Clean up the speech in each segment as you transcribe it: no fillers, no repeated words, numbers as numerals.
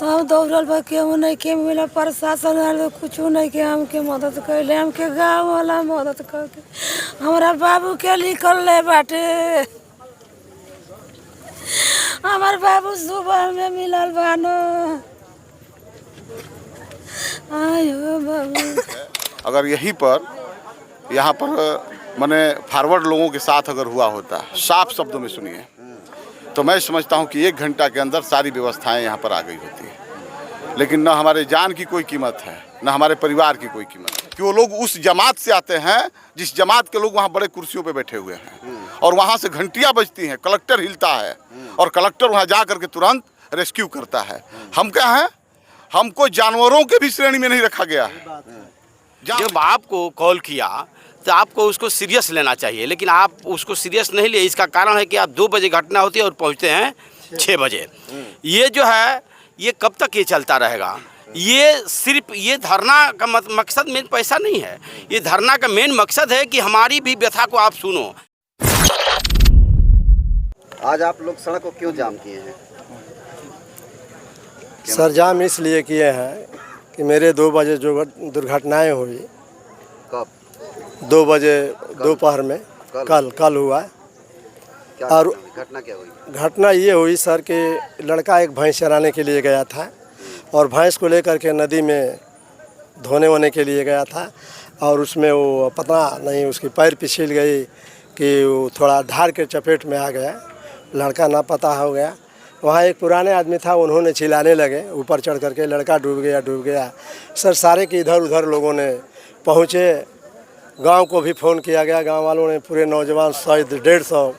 तो हम दौड़ल बा, केहू नहीं के मिला, प्रशासन वाले कुछ नहीं के हमके मदद कैले, हमके गाँव वाला मदद करके हमारा बाबू के निकल ले बाटे। हमार बाबू सुबह में मिलल बानो। आयो बाबू। अगर यहीं पर यहाँ पर मैंने फॉरवर्ड लोगों के साथ अगर हुआ होता, साफ शब्दों में सुनिए, तो मैं समझता हूँ कि 1 घंटा के अंदर सारी व्यवस्थाएं यहाँ पर आ गई होती है। लेकिन न हमारे जान की कोई कीमत है, न हमारे परिवार की कोई कीमत है, कि वो लोग उस जमात से आते हैं जिस जमात के लोग वहाँ बड़े कुर्सियों पे बैठे हुए हैं, और वहाँ से घंटियाँ बजती हैं, कलेक्टर हिलता है और कलेक्टर वहाँ जा करके तुरंत रेस्क्यू करता है। हम क्या हैं, हमको जानवरों के भी श्रेणी में नहीं रखा गया है। जब आपको कॉल किया तो आपको उसको सीरियस लेना चाहिए, लेकिन आप उसको सीरियस नहीं लिए। इसका कारण है कि आप 2 बजे घटना होती है और पहुंचते हैं 6 बजे। ये जो है ये कब तक ये चलता रहेगा? ये सिर्फ ये धरना का मकसद मेन पैसा नहीं है। ये धरना का मेन मकसद है कि हमारी भी व्यथा को आप सुनो। आज आप लोग सड़क को क्यों जाम किए हैं? सर जाम इसलिए किए हैं कि मेरे 2 बजे जो दुर्घटनाएं हुई, कब? 2 बजे दोपहर में कल हुआ। क्या और घटना क्या हुई? घटना ये हुई सर कि लड़का एक भैंस चराने के लिए गया था और भैंस को लेकर के नदी में धोने वोने के लिए गया था, और उसमें वो पता नहीं उसकी पैर पिछल गई कि वो थोड़ा धार के चपेट में आ गया, लड़का ना पता हो गया। वहाँ एक पुराने आदमी था, उन्होंने चिल्लाने लगे ऊपर चढ़ करके, लड़का डूब गया। सर सारे के इधर उधर लोगों ने पहुँचे, गांव को भी फ़ोन किया गया, गांव वालों ने पूरे नौजवान 100-150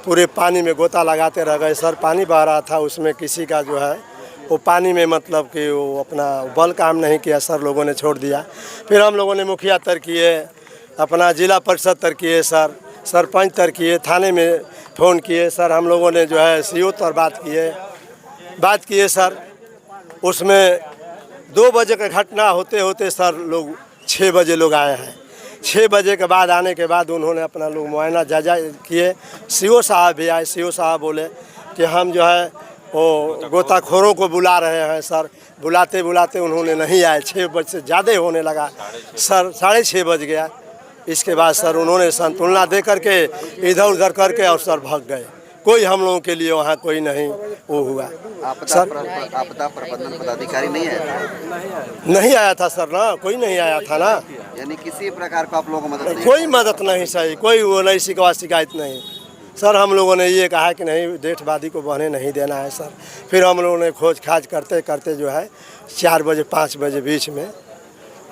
पूरे पानी में गोता लगाते रह गए। सर पानी बह रहा था, उसमें किसी का जो है वो पानी में मतलब कि वो अपना बल काम नहीं किया, सर लोगों ने छोड़ दिया। फिर हम लोगों ने मुखिया तर किए, अपना जिला परिषद तर किए, सर सरपंच तर किए, थाने में फ़ोन किए, सर हम लोगों ने जो है सीओ तर बात किए सर। उसमें 2 बजे का घटना होते होते सर लोग 6 बजे लोग आए हैं। 6 बजे के बाद आने के बाद उन्होंने अपना लोग मुआयना जायजा किए। सीओ साहब भी आए। सीओ साहब बोले कि हम जो है वो गोताखोरों को बुला रहे हैं। सर बुलाते बुलाते उन्होंने नहीं आए, 6 बजे से ज़्यादा होने लगा सर, 6:30 बज गया। इसके बाद सर उन्होंने संतुलना दे करके इधर उधर करके और सर भाग गए। कोई हम लोगों के लिए वहाँ कोई नहीं वो हुआ। आपदा प्रबंधन पदाधिकारी नहीं आया? नहीं आया था सर ना, कोई नहीं आया था ना। यानी किसी प्रकार का आप लोगों को मदद नहीं? कोई मदद नहीं सही, कोई वो नहीं शिकायत नहीं सर। हम लोगों ने ये कहा कि नहीं डेटबादी को बहने नहीं देना है सर। फिर हम लोगों ने खोज खाज करते करते जो है 4 बजे 5 बजे बीच में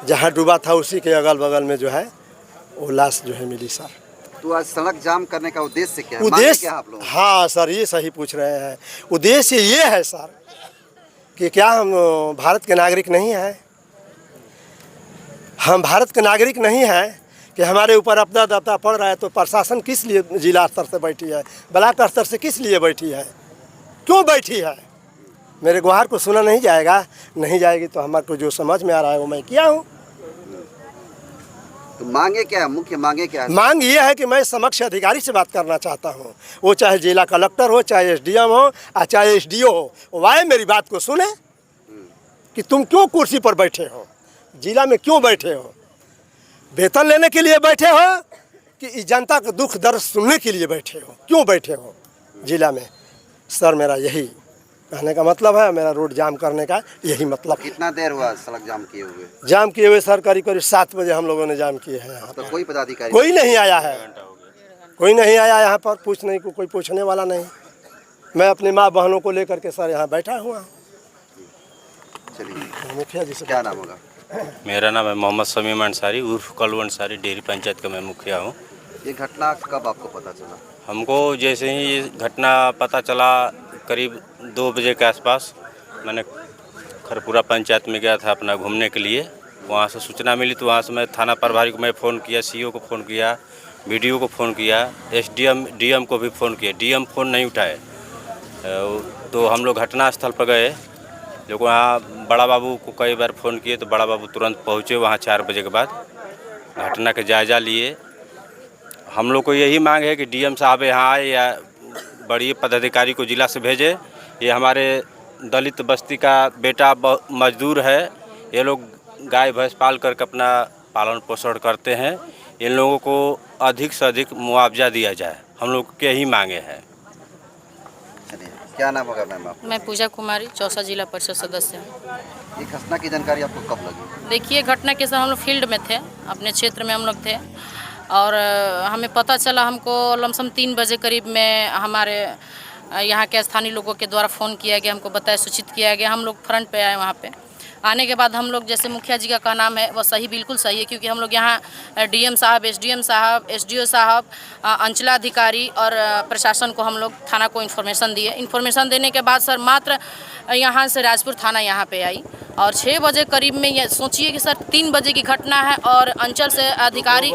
जहाँ डूबा था उसी के अगल बगल में जो है वो लाश जो है मिली सर। तो आज सड़क जाम करने का उद्देश्य क्या है? उद्देश्य क्या आप लोग? हाँ सर ये सही पूछ रहे हैं। उद्देश्य ये है सर कि क्या हम भारत के नागरिक नहीं हैं? हम भारत के नागरिक नहीं हैं कि हमारे ऊपर आपदा दफ्ता पड़ रहा है तो प्रशासन किस लिए जिला स्तर से बैठी है, ब्लॉक स्तर से किस लिए बैठी है, क्यों बैठी है? मेरे गुहार को सुना नहीं जाएगा, नहीं जाएगी तो हमारे को जो समझ में आ रहा है वो मैं किया हूँ। तो मांगे क्या है? मुख्य मांगे क्या है? मांग ये है कि मैं समक्ष अधिकारी से बात करना चाहता हूँ, वो चाहे जिला कलेक्टर हो, चाहे SDM हो, चाहे SDO हो, वो आए मेरी बात को सुने कि तुम क्यों कुर्सी पर बैठे हो, जिला में क्यों बैठे हो, वेतन लेने के लिए बैठे हो कि जनता का दुख दर्द सुनने के लिए बैठे हो, क्यों बैठे हो जिला में? सर मेरा यही कहने का मतलब है, मेरा रोड जाम करने का यही मतलब। कितना देर हुआ सड़क जाम किए हुए? जाम किए हुए सर करीब 7 बजे हम लोगों ने जाम किए हैं यहाँ। तो कोई पदाधिकारी? कोई नहीं आया है, कोई नहीं आया यहाँ पर पूछने को, कोई पूछने वाला नहीं। मैं अपनी माँ बहनों को लेकर के सर यहाँ बैठा हुआ हूँ। चलिए मुखिया जी से क्या नाम होगा? मेरा नाम है मोहम्मद शमीम अंसारी उर्फ कल्लू अंसारी, डेयरी पंचायत का मैं मुखिया हूँ। ये घटना कब आपको पता चला? हमको जैसे ही ये घटना पता चला करीब 2 बजे के आसपास, मैंने खरपुरा पंचायत में गया था अपना घूमने के लिए। वहाँ से सूचना मिली तो वहाँ से मैं थाना प्रभारी को मैं फ़ोन किया, CO को फ़ोन किया, BDO को फ़ोन किया, DM को भी फ़ोन किया। DM फ़ोन नहीं उठाए तो हम लोग घटनास्थल पर गए। लोग वहाँ बड़ा बाबू को कई बार फ़ोन किए तो बड़ा बाबू तुरंत पहुँचे वहाँ 4 बजे के बाद, घटना का जायज़ा लिए। हम लोग को यही मांग है कि DM साहब यहाँ आए या बड़ी पदाधिकारी को जिला से भेजे। ये हमारे दलित बस्ती का बेटा मजदूर है। ये लोग गाय भैंस पाल करके अपना पालन पोषण करते हैं। इन लोगों को अधिक से अधिक मुआवजा दिया जाए, हम लोग के ही मांगे हैं। चलिए, क्या नाम होगा मैम आप? मैं पूजा कुमारी, चौसा जिला परिषद सदस्य हूँ। ये घटना की जानकारी आपको कब लगी? देखिए, घटना के समय हम लोग फील्ड में थे, अपने क्षेत्र में हम लोग थे और हमें पता चला, हमको लमसम 3 बजे करीब में हमारे यहाँ के स्थानीय लोगों के द्वारा फ़ोन किया गया, हमको बताया, सूचित किया गया। हम लोग फ्रंट पे आए। वहाँ पे आने के बाद हम लोग, जैसे मुखिया जी का नाम है वह सही, बिल्कुल सही है, क्योंकि हम लोग यहाँ डीएम साहब, एसडीएम साहब, एसडीओ साहब, अंचलाधिकारी और प्रशासन को हम लोग थाना को इन्फॉर्मेशन दिए। इन्फॉर्मेशन देने के बाद सर मात्र यहाँ से राजपुर थाना यहाँ पे आई और 6 बजे करीब में, ये सोचिए कि सर 3 बजे की घटना है और अंचल से अधिकारी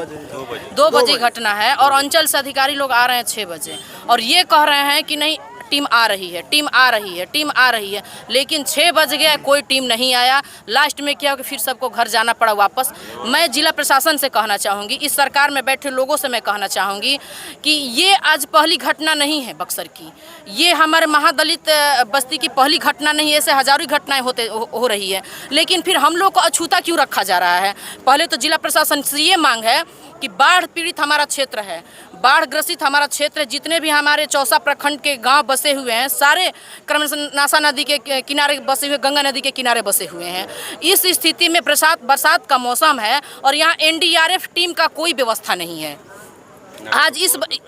2 बजे घटना है और अंचल से अधिकारी लोग आ रहे हैं 6 बजे और ये कह रहे हैं कि नहीं, टीम आ रही है, टीम आ रही है, टीम आ रही है। लेकिन 6 बज गया, कोई टीम नहीं आया। लास्ट में क्या हो कि फिर सबको घर जाना पड़ा वापस। मैं जिला प्रशासन से कहना चाहूँगी, इस सरकार में बैठे लोगों से मैं कहना चाहूँगी कि ये आज पहली घटना नहीं है बक्सर की, ये हमारे महादलित बस्ती की पहली घटना नहीं है। ऐसे हजारों घटनाएं हो रही है, लेकिन फिर हम लोग को अछूता क्यों रखा जा रहा है? पहले तो जिला प्रशासन से ये मांग है कि बाढ़ पीड़ित हमारा क्षेत्र है, बाढ़ ग्रसित हमारा क्षेत्र है। जितने भी हमारे चौसा प्रखंड के गांव बसे हुए हैं, सारे क्रमशः नासा नदी के किनारे बसे हुए, गंगा नदी के किनारे बसे हुए हैं। इस स्थिति में बरसात का मौसम है और यहाँ एनडीआरएफ टीम का कोई व्यवस्था नहीं है। आज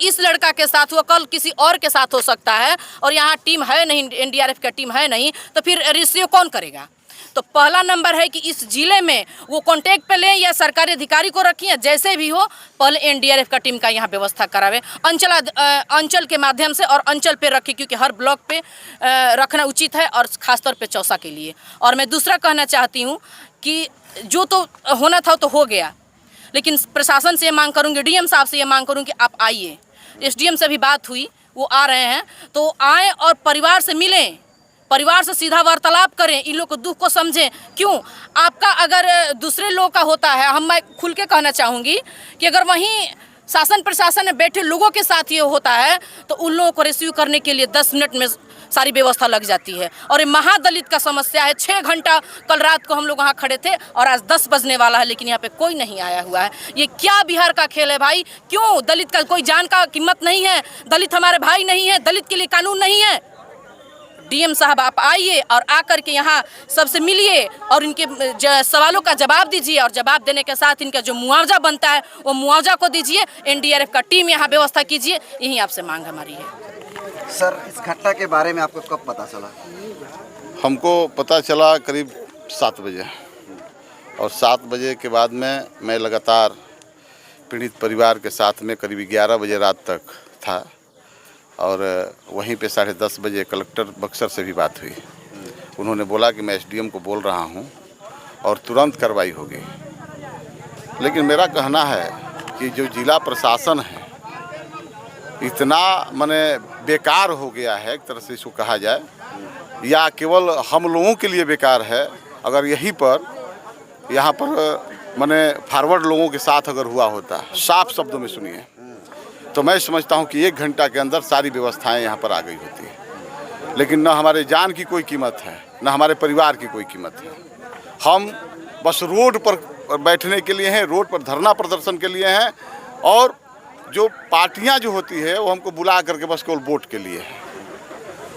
इस लड़का के साथ हुआ, कल किसी और के साथ हो सकता है और यहाँ टीम है नहीं, एनडीआरएफ का टीम है नहीं, तो फिर रेस्क्यू कौन करेगा? तो पहला नंबर है कि इस जिले में वो कांटेक्ट पे लें या सरकारी अधिकारी को रखिए, जैसे भी हो पहले एनडीआरएफ का टीम का यहाँ व्यवस्था करावे, अंचल के माध्यम से और अंचल पे रखें, क्योंकि हर ब्लॉक पे रखना उचित है और खासतौर पे चौसा के लिए। और मैं दूसरा कहना चाहती हूँ कि जो तो होना था तो हो गया, लेकिन प्रशासन से ये मांग करूँगी, डीएम साहब से ये मांग करूँगी कि आप आइए। एसडीएम से भी बात हुई, वो आ रहे हैं, तो आएँ और परिवार से मिलें, परिवार से सीधा वार्तालाप करें, इन लोग को दुख को समझें। क्यों? आपका अगर दूसरे लोग का होता है, मैं खुल के कहना चाहूँगी कि अगर वहीं शासन प्रशासन में बैठे लोगों के साथ ये होता है तो उन लोगों को रेस्क्यू करने के लिए 10 मिनट में सारी व्यवस्था लग जाती है। और ये महादलित का समस्या है। 6 घंटा कल रात को हम लोग वहाँ खड़े थे और आज 10 बजने वाला है, लेकिन यहाँ पे कोई नहीं आया हुआ है। ये क्या बिहार का खेल है भाई? क्यों दलित का कोई जान का कीमत नहीं है? दलित हमारे भाई नहीं है? दलित के लिए कानून नहीं है? डीएम साहब आप आइए और आकर के यहाँ सबसे मिलिए और इनके सवालों का जवाब दीजिए और जवाब देने के साथ इनका जो मुआवजा बनता है वो मुआवजा को दीजिए। एनडीआरएफ का टीम यहाँ व्यवस्था कीजिए, यही आपसे मांग हमारी है। सर, इस घटना के बारे में आपको कब पता चला? हमको पता चला करीब 7 बजे और 7 बजे के बाद में मैं लगातार पीड़ित परिवार के साथ में करीब 11 बजे रात तक था और वहीं पे 10:30 बजे कलेक्टर बक्सर से भी बात हुई। उन्होंने बोला कि मैं एसडीएम को बोल रहा हूं और तुरंत कार्रवाई होगी। लेकिन मेरा कहना है कि जो जिला प्रशासन है इतना माने बेकार हो गया है, एक तरह से इसको कहा जाए, या केवल हम लोगों के लिए बेकार है। अगर यहाँ पर माने फॉरवर्ड लोगों के साथ अगर हुआ होता, साफ शब्दों में सुनिए, तो मैं समझता हूं कि 1 घंटा के अंदर सारी व्यवस्थाएं यहाँ पर आ गई होती है। लेकिन न हमारे जान की कोई कीमत है, न हमारे परिवार की कोई कीमत है। हम बस रोड पर बैठने के लिए हैं, रोड पर धरना प्रदर्शन के लिए हैं और जो पार्टियां जो होती है वो हमको बुला करके बस केवल वोट के लिए है।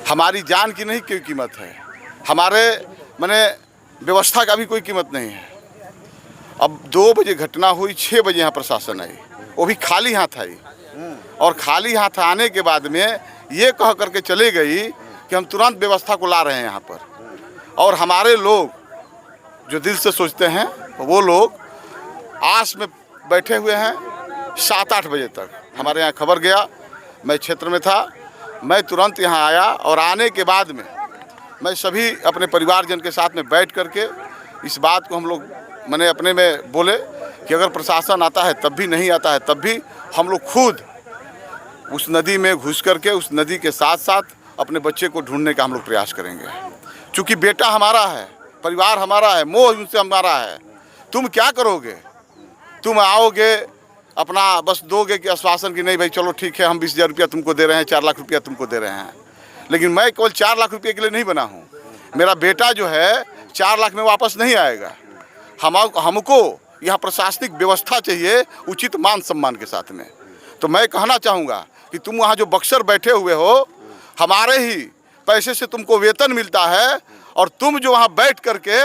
हमारी जान की नहीं कोई कीमत है, हमारे माने व्यवस्था का भी कोई कीमत नहीं है। अब 2 बजे घटना हुई, 6 बजे यहाँ प्रशासन आई, वो भी खाली हाथ आई और खाली हाथ आने के बाद में ये कह करके चले गई कि हम तुरंत व्यवस्था को ला रहे हैं यहाँ पर। और हमारे लोग जो दिल से सोचते हैं वो लोग आस में बैठे हुए हैं 7-8 बजे तक। हमारे यहाँ खबर गया, मैं क्षेत्र में था, मैं तुरंत यहाँ आया और आने के बाद में मैं सभी अपने परिवारजन के साथ में बैठ करके इस बात को हम लोग मैंने अपने में बोले कि अगर प्रशासन आता है तब भी, नहीं आता है तब भी, हम लोग खुद उस नदी में घुस करके उस नदी के साथ साथ अपने बच्चे को ढूंढने का हम लोग प्रयास करेंगे। क्योंकि बेटा हमारा है, परिवार हमारा है, मोह उनसे हमारा है। तुम क्या करोगे? तुम आओगे अपना बस दोगे कि आश्वासन की नहीं भाई चलो ठीक है हम 20,000 रुपया तुमको दे रहे हैं, 4 लाख रुपया तुमको दे रहे हैं। लेकिन मैं केवल 4 लाख रुपये के लिए नहीं बना हूँ, मेरा बेटा जो है 4 लाख में वापस नहीं आएगा। हमको यहाँ प्रशासनिक व्यवस्था चाहिए उचित मान सम्मान के साथ में। तो मैं कहना चाहूँगा कि तुम वहाँ जो बक्सर बैठे हुए हो, हमारे ही पैसे से तुमको वेतन मिलता है और तुम जो वहाँ बैठ करके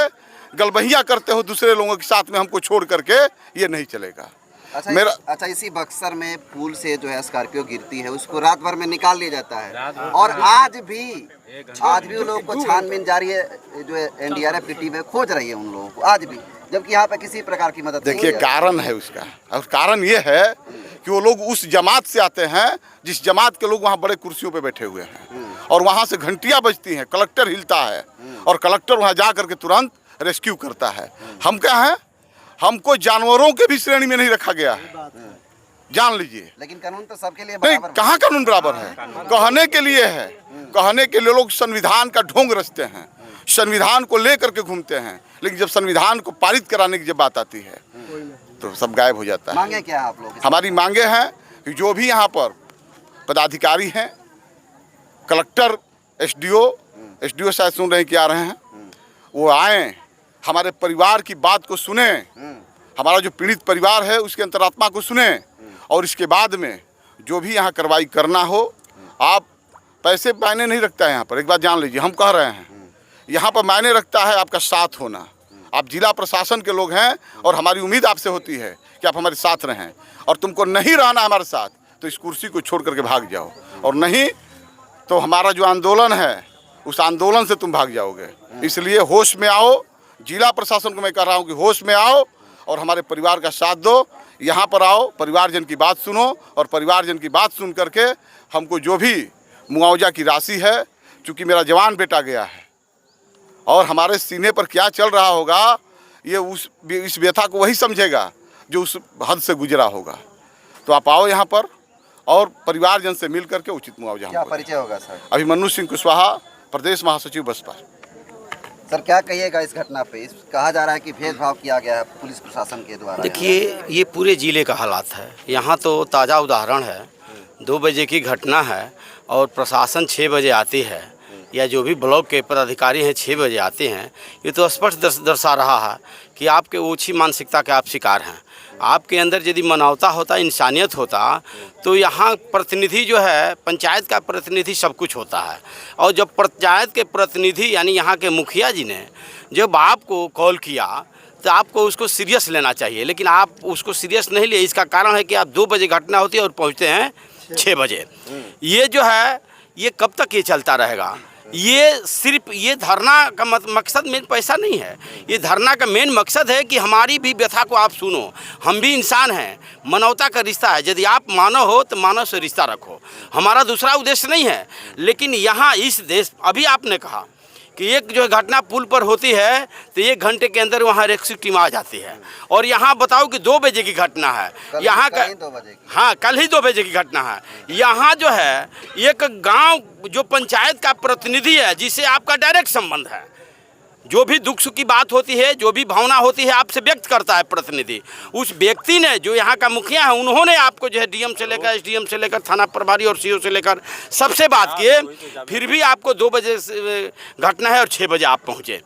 गलबहियाँ करते हो दूसरे लोगों के साथ में हमको छोड़ करके, ये नहीं चलेगा। अच्छा इसी बक्सर में पुल से जो है स्कॉर्पियो गिरती है, उसको रात भर में निकाल लिया जाता है और आज भी उन लोगों को छानबीन जारी है, जो एनडीआरएफ की टीमें खोज रही है उन लोगों को आज भी, जबकि यहाँ पे किसी प्रकार की मदद देखिए कारण है उसका, और कारण ये है कि वो लोग उस जमात से आते हैं जिस जमात के लोग वहाँ बड़े कुर्सियों पे बैठे हुए हैं और वहाँ से घंटियाँ बजती हैं, कलेक्टर हिलता है और कलेक्टर वहाँ जा करके तुरंत रेस्क्यू करता है। हम क्या हैं, हमको जानवरों के भी श्रेणी में नहीं रखा गया है, जान लीजिए। लेकिन कानून तो सबके लिए नहीं, बराबर कहाँ कानून बराबर है? कहने के लिए है, कहने के लिए लोग संविधान का ढोंग रचते हैं, संविधान को लेकर के घूमते हैं, लेकिन जब संविधान को पारित कराने की जब बात आती है तो सब गायब हो जाता है। मांगे क्या है आप लोग? हमारी मांगे हैं कि जो भी यहाँ पर पदाधिकारी हैं, कलेक्टर, एसडीओ शायद सुन रहे हैं कि आ रहे हैं, वो आएँ, हमारे परिवार की बात को सुने, हमारा जो पीड़ित परिवार है उसके अंतरात्मा को सुने और इसके बाद में जो भी यहाँ कार्रवाई करना हो। आप पैसे मायने नहीं रखता है यहाँ पर, एक बात जान लीजिए। हम कह रहे हैं यहाँ पर मायने रखता है आपका साथ होना। आप जिला प्रशासन के लोग हैं और हमारी उम्मीद आपसे होती है कि आप हमारे साथ रहें, और तुमको नहीं रहना हमारे साथ तो इस कुर्सी को छोड़ करके भाग जाओ, और नहीं तो हमारा जो आंदोलन है उस आंदोलन से तुम भाग जाओगे। इसलिए होश में आओ, जिला प्रशासन को मैं कह रहा हूँ कि होश में आओ और हमारे परिवार का साथ दो। यहाँ पर आओ, परिवारजन की बात सुनो और परिवारजन की बात सुन करके हमको जो भी मुआवजा की राशि है, चूँकि मेरा जवान बेटा गया है और हमारे सीने पर क्या चल रहा होगा ये इस व्यथा को वही समझेगा जो उस हद से गुजरा होगा। तो आप आओ यहाँ पर और परिवारजन से मिल करके उचित मुआवजा। क्या परिचय होगा सर? अभिमन्यु सिंह कुशवाहा, प्रदेश महासचिव बसपा। सर क्या कहिएगा इस घटना पे? कहा जा रहा है कि भेदभाव किया गया है पुलिस प्रशासन के द्वारा। देखिए, ये पूरे ज़िले का हालात है। यहाँ तो ताज़ा उदाहरण है, 2 बजे की घटना है और प्रशासन 6 बजे आती है, या जो भी ब्लॉक के पदाधिकारी हैं 6 बजे आते हैं। ये तो स्पष्ट दर्शा रहा है कि आपके ओछी मानसिकता के आप शिकार हैं। आपके अंदर यदि मानवता होता, इंसानियत होता, तो यहाँ प्रतिनिधि जो है, पंचायत का प्रतिनिधि सब कुछ होता है। और जब पंचायत के प्रतिनिधि यानी यहाँ के मुखिया जी ने जब आपको कॉल किया तो आपको उसको सीरियस लेना चाहिए, लेकिन आप उसको सीरियस नहीं लिए। इसका कारण है कि आप 2 बजे घटना होती है और पहुँचते हैं 6 बजे। ये जो है ये कब तक ये चलता रहेगा? ये सिर्फ ये धरना का मकसद मेन पैसा नहीं है। ये धरना का मेन मकसद है कि हमारी भी व्यथा को आप सुनो। हम भी इंसान हैं, मानवता का रिश्ता है। यदि आप मानव हो तो मानव से रिश्ता रखो। हमारा दूसरा उद्देश्य नहीं है। लेकिन यहाँ इस देश, अभी आपने कहा कि एक जो घटना पुल पर होती है तो 1 घंटे के अंदर वहाँ रेस्क्यू टीम आ जाती है, और यहाँ बताओ कि 2 बजे की घटना है। यहाँ का हाँ, कल ही 2 बजे की घटना है। यहाँ जो है एक गांव जो पंचायत का प्रतिनिधि है, जिसे आपका डायरेक्ट संबंध है, जो भी दुख सुख की बात होती है, जो भी भावना होती है, आपसे व्यक्त करता है प्रतिनिधि। उस व्यक्ति ने, जो यहाँ का मुखिया है, उन्होंने आपको जो है डीएम से लेकर, एसडीएम से लेकर, थाना प्रभारी और सीओ से लेकर सबसे बात किए, फिर भी आपको 2 बजे घटना है और 6 बजे आप पहुँचे।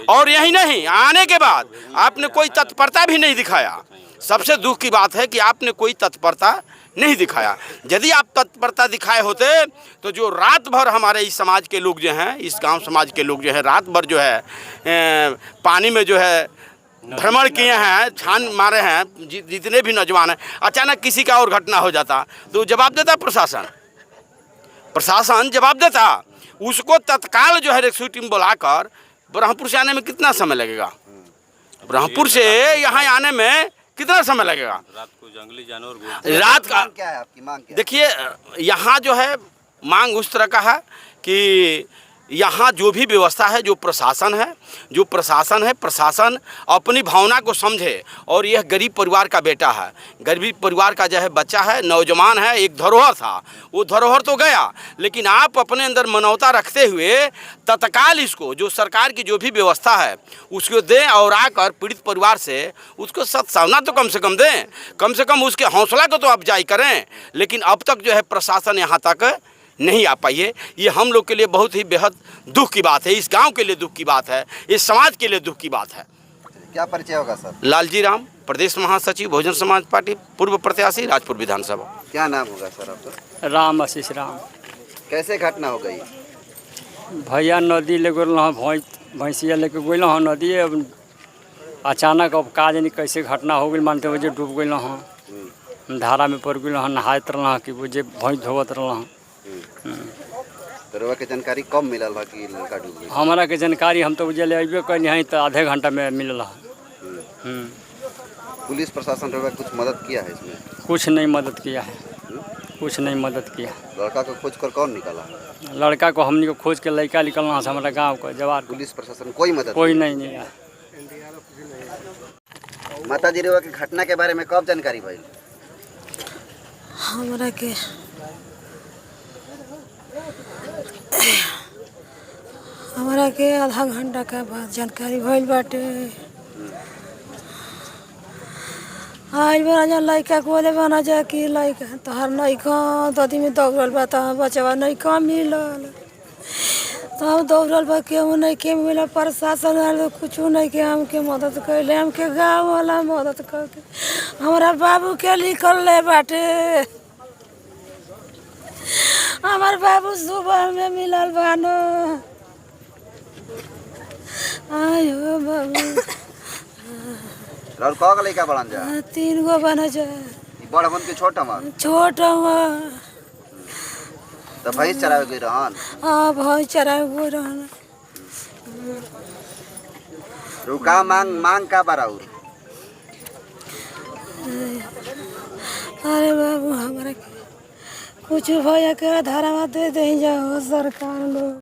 और यही नहीं, आने के बाद आपने कोई तत्परता भी नहीं दिखाया। सबसे दुख की बात है कि आपने कोई तत्परता नहीं दिखाया। यदि आप तत्परता दिखाए होते तो जो रात भर हमारे इस समाज के लोग जो हैं, इस गांव समाज के लोग जो है, रात भर जो है पानी में जो है भ्रमण किए हैं, छान मारे हैं, जितने भी नौजवान हैं, अचानक किसी का और घटना हो जाता तो जवाब देता प्रशासन जवाब देता। उसको तत्काल जो है रेस्क्यू टीम बुलाकर, ब्रह्मपुर से आने में कितना समय लगेगा? ब्रह्मपुर से यहाँ आने में कितना समय लगेगा? रात को जंगली जानवर, रात का क्या है आपकी मांग? देखिए, यहाँ जो है मांग उस तरह का है कि यहाँ जो भी व्यवस्था है, जो प्रशासन है, प्रशासन अपनी भावना को समझे। और यह गरीब परिवार का बेटा है, गरीब परिवार का जो है बच्चा है, नौजवान है, एक धरोहर था, वो धरोहर तो गया, लेकिन आप अपने अंदर मानवता रखते हुए तत्काल इसको, जो सरकार की जो भी व्यवस्था है उसको दें, और आकर पीड़ित परिवार से उसको सद्भावना तो कम से कम दें, कम से कम उसके हौसला को तो अफजाई करें। लेकिन अब तक जो है प्रशासन यहाँ तक नहीं आ पाई है। ये हम लोग के लिए बहुत ही बेहद दुख की बात है, इस गांव के लिए दुख की बात है, इस समाज के लिए दुख की बात है। क्या परिचय होगा सर? लालजी राम, प्रदेश महासचिव बहुजन समाज पार्टी, पूर्व प्रत्याशी राजपुर विधानसभा। क्या नाम होगा सर आपका? राम आशीष राम। कैसे घटना हो गई? भैया नदी ले गेल भैंसिया लेके गल हाँ नदी। अब अचानक अब का जानी कैसे घटना हो गई, मानते वजह डूब गई हाँ, धारा में पड़ गई हाँ, नहात रहा कि वजह भैंस धोवत रहा। तो के जानकारी कब मिलल है कि लड़का डूब गई? हमारा के जानकारी हम तो वजह ले अबे कैली हैं तो आधे घंटा में मिलल है। पुलिस प्रशासन रवा कुछ मदद किया है इसमें? कुछ नहीं मदद किया है, कुछ नहीं मदद किया। लड़का को खोज कर कौन निकाला? लड़का को हमने को खोज के लड़का निकलना है हमारा गाँव का जवार। पुलिस प्रशासन कोई मदद? कोई नहीं है। माता जी रवा की घटना के बारे में कब जानकारी भइल? हमरा के आधा घंटा के बाद जानकारी भइल बाटे। आज बना लड़का को बोले बना जा कि लड़का तोहर नहीं कहाँ ददी में दौड़ल बा, तो बचवा नहीं कहाँ मिलल, तो हम दौड़ल बा, केहू नहीं के मिला, प्रशासन वाले कुछ नहीं के हमके मदद कैले, हमके गाँव वाला मदद करके हमारा बाबू के निकल बाटे। हमार बाबू सुबह में मिलल बानो। आयो बाबू राहुल कौन लड़का बड़न जा? 3 गो बना जा। बड़ हमन के छोट हमन? छोट हुआ तो भैंस चरावे गई रहन? हाँ भैंस चरावे गई रहन। रुका मांग का बराउर? अरे बाबू हमारे कुछ भैया के आधार दे दे जाओ सरकार लोग।